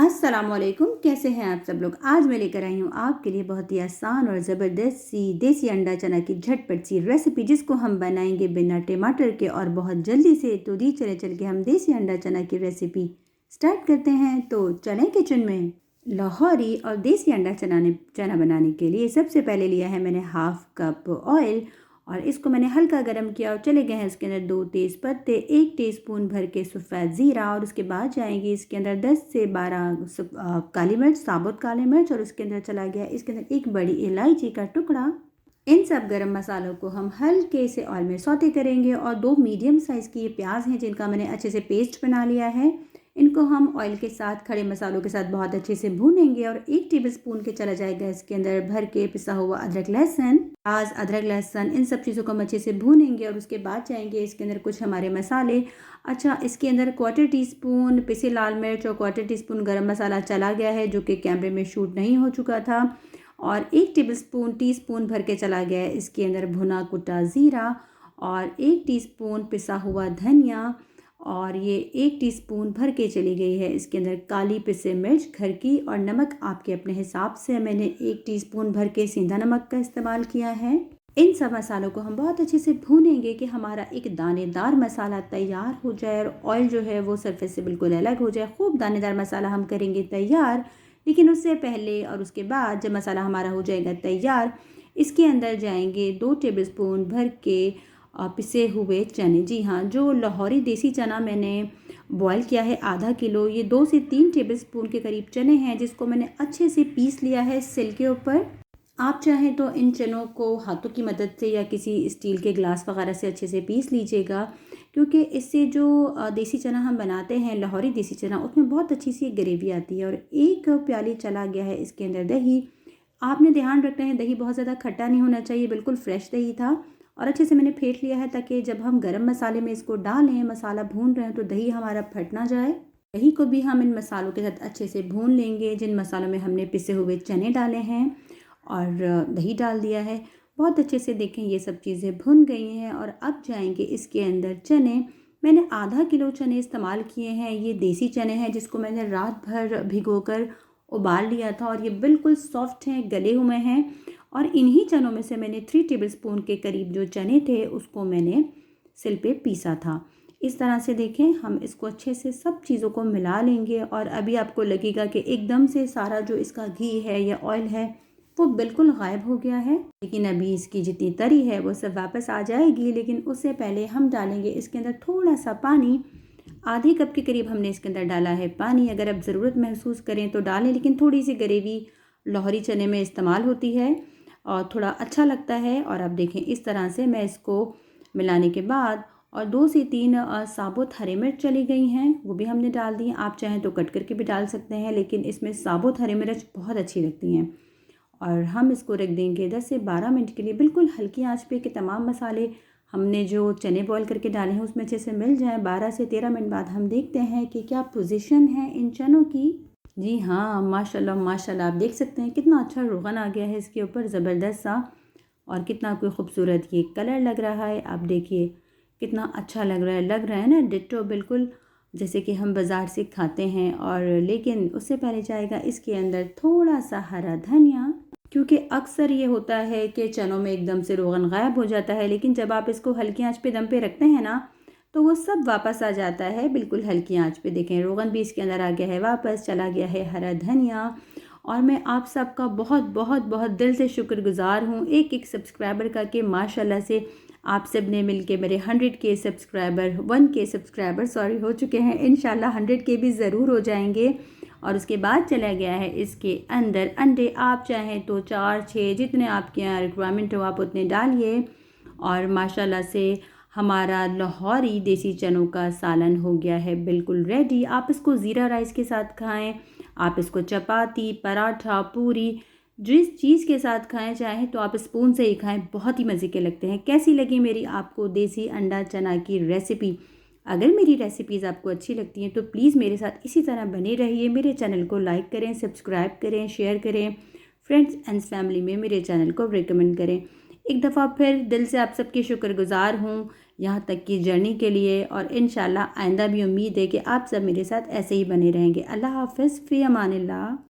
अस्सलामुअलैकुम, कैसे हैं आप सब लोग। आज मैं लेकर आई हूँ आपके लिए बहुत ही आसान और ज़बरदस्त सी देसी अंडा चना की झटपट सी रेसिपी, जिसको हम बनाएंगे बिना टमाटर के और बहुत जल्दी से। तो दी चले के हम देसी अंडा चना की रेसिपी स्टार्ट करते हैं। तो चलें किचन में। लाहौरी और देसी अंडा चना बनाने के लिए सबसे पहले लिया है मैंने हाफ कप ऑयल और इसको मैंने हल्का गर्म किया और चले गए हैं इसके अंदर 2 तेज़ पत्ते, 1 टीस्पून भर के सफ़ेद ज़ीरा और उसके बाद जाएंगे इसके अंदर 10 से 12 काली मिर्च, साबुत काली मिर्च, और उसके अंदर चला गया इसके अंदर एक बड़ी इलायची का टुकड़ा। इन सब गरम मसालों को हम हल्के से ऑयल में सौते करेंगे और 2 मीडियम साइज़ की ये प्याज हैं जिनका मैंने अच्छे से पेस्ट बना लिया है। इनको हम ऑयल के साथ खड़े मसालों के साथ बहुत अच्छे से भूनेंगे और 1 टेबलस्पून के चला जाएगा इसके अंदर भर के पिसा हुआ अदरक लहसुन। प्याज, अदरक लहसुन, इन सब चीज़ों को हम अच्छे से भूनेंगे और उसके बाद जाएंगे इसके अंदर कुछ हमारे मसाले। अच्छा, इसके अंदर 1/4 टीस्पून पिसी लाल मिर्च और 1/4 टीस्पून गरम मसाला चला गया है, जो कि कैमरे में शूट नहीं हो चुका था। और 1 टीस्पून भर के चला गया है इसके अंदर भुना कुटा ज़ीरा और 1 टीस्पून पिसा हुआ धनिया, और ये 1 टीस्पून भर के चली गई है इसके अंदर काली पिसे मिर्च घर की, और नमक आपके अपने हिसाब से। मैंने 1 टीस्पून भर के सेंधा नमक का इस्तेमाल किया है। इन सब मसालों को हम बहुत अच्छे से भूनेंगे कि हमारा एक दानेदार मसाला तैयार हो जाए और ऑयल जो है वो सरफेस से बिल्कुल अलग हो जाए। खूब दानेदार मसाला हम करेंगे तैयार, लेकिन उससे पहले और उसके बाद जब मसाला हमारा हो जाएगा तैयार, इसके अंदर जाएंगे 2 टेबलस्पून भर के पिसे हुए चने। जी हाँ, जो लाहौरी देसी चना मैंने बॉयल किया है आधा किलो, ये 2 से 3 टेबलस्पून के करीब चने हैं जिसको मैंने अच्छे से पीस लिया है सिल के ऊपर। आप चाहें तो इन चनों को हाथों की मदद से या किसी स्टील के ग्लास वगैरह से अच्छे से पीस लीजिएगा, क्योंकि इससे जो देसी चना हम बनाते हैं, लाहौरी देसी चना, उसमें बहुत अच्छी सी ग्रेवी आती है। और 1 प्याली चला गया है इसके अंदर दही। आपने ध्यान रखना है दही बहुत ज़्यादा खट्टा नहीं होना चाहिए, बिल्कुल फ्रेश दही था। और अच्छे से मैंने फेंट लिया है ताकि जब हम गरम मसाले में इसको डालें, मसाला भून रहे हैं, तो दही हमारा फट ना जाए। दही को भी हम इन मसालों के साथ अच्छे से भून लेंगे, जिन मसालों में हमने पिसे हुए चने डाले हैं और दही डाल दिया है। बहुत अच्छे से देखें ये सब चीज़ें भुन गई हैं। और अब जाएंगे इसके अंदर चने। मैंने आधा किलो चने इस्तेमाल किए हैं। ये देसी चने हैं जिसको मैंने रात भर भिगोकर उबाल लिया था और ये बिल्कुल सॉफ्ट हैं, गले हुए हैं। और इन्हीं चनों में से मैंने 3 टेबलस्पून के करीब जो चने थे उसको मैंने सिल पे पीसा था। इस तरह से देखें, हम इसको अच्छे से सब चीज़ों को मिला लेंगे। और अभी आपको लगेगा कि एकदम से सारा जो इसका घी है या ऑयल है वो बिल्कुल गायब हो गया है, लेकिन अभी इसकी जितनी तरी है वो सब वापस आ जाएगी। लेकिन उससे पहले हम डालेंगे इसके अंदर थोड़ा सा पानी। आधे कप के करीब हमने इसके अंदर डाला है पानी। अगर आप ज़रूरत महसूस करें तो डालें, लेकिन थोड़ी सी ग्रेवी लाहौरी चने में इस्तेमाल होती है और थोड़ा अच्छा लगता है। और अब देखें इस तरह से मैं इसको मिलाने के बाद, और 2 से 3 साबुत हरी मिर्च चली गई हैं, वो भी हमने डाल दी। आप चाहें तो कट करके भी डाल सकते हैं, लेकिन इसमें साबुत हरी मिर्च बहुत अच्छी लगती हैं। और हम इसको रख देंगे 10 से 12 मिनट के लिए बिल्कुल हल्की आंच पे कि तमाम मसाले हमने जो चने बॉईल करके डाले हैं उसमें अच्छे से मिल जाएं। 12 से 13 मिनट बाद हम देखते हैं कि क्या पोजीशन है इन चनों की। जी हाँ, माशाल्लाह माशाल्लाह, आप देख सकते हैं कितना अच्छा रोगन आ गया है इसके ऊपर, ज़बरदस्त सा, और कितना कोई खूबसूरत ये कलर लग रहा है। आप देखिए कितना अच्छा लग रहा है ना, डिट्टो बिल्कुल जैसे कि हम बाज़ार से खाते हैं। और लेकिन उससे पहले जाएगा इसके अंदर थोड़ा सा हरा धनिया, क्योंकि अक्सर ये होता है कि चनों में एकदम से रोगन गायब हो जाता है, लेकिन जब आप इसको हल्की आंच पे दम पे रखते हैं ना, तो वो सब वापस आ जाता है बिल्कुल हल्की आंच पे। देखें रोगन भी इसके अंदर आ गया है, वापस चला गया है हरा धनिया। और मैं आप सबका बहुत बहुत बहुत दिल से शुक्रगुजार हूँ, एक एक सब्सक्राइबर का, कि माशाल्लाह से आप सब ने मिल के मेरे 100 के सब्सक्राइबर 1 के सब्सक्राइबर सॉरी हो चुके हैं। इंशाल्लाह 100 के भी ज़रूर हो जाएंगे। और उसके बाद चला गया है इसके अंदर अंडे। आप चाहें तो 4-6 जितने आपके यहाँ रिक्वायरमेंट हो आप उतने डालिए। और माशाल्लाह से हमारा लाहौरी देसी चनों का सालन हो गया है बिल्कुल रेडी। आप इसको ज़ीरा राइस के साथ खाएं, आप इसको चपाती, पराठा, पूरी, जिस चीज़ के साथ खाएं चाहें तो आप स्पून से ही खाएं, बहुत ही मज़े के लगते हैं। कैसी लगी मेरी आपको देसी अंडा चना की रेसिपी? अगर मेरी रेसिपीज़ आपको अच्छी लगती हैं तो प्लीज़ मेरे साथ इसी तरह बने रहिए। मेरे चैनल को लाइक करें, सब्सक्राइब करें, शेयर करें, फ्रेंड्स एंड फैमिली में मेरे चैनल को रिकमेंड करें। एक दफ़ा फिर दिल से आप सबकी शुक्रगुजार हूँ। यहाँ तक की जर्नी के लिए, और इंशाल्लाह आइंदा भी उम्मीद है कि आप सब मेरे साथ ऐसे ही बने रहेंगे। अल्लाह हाफ़िज़, फ़ी अमानिल्लाह।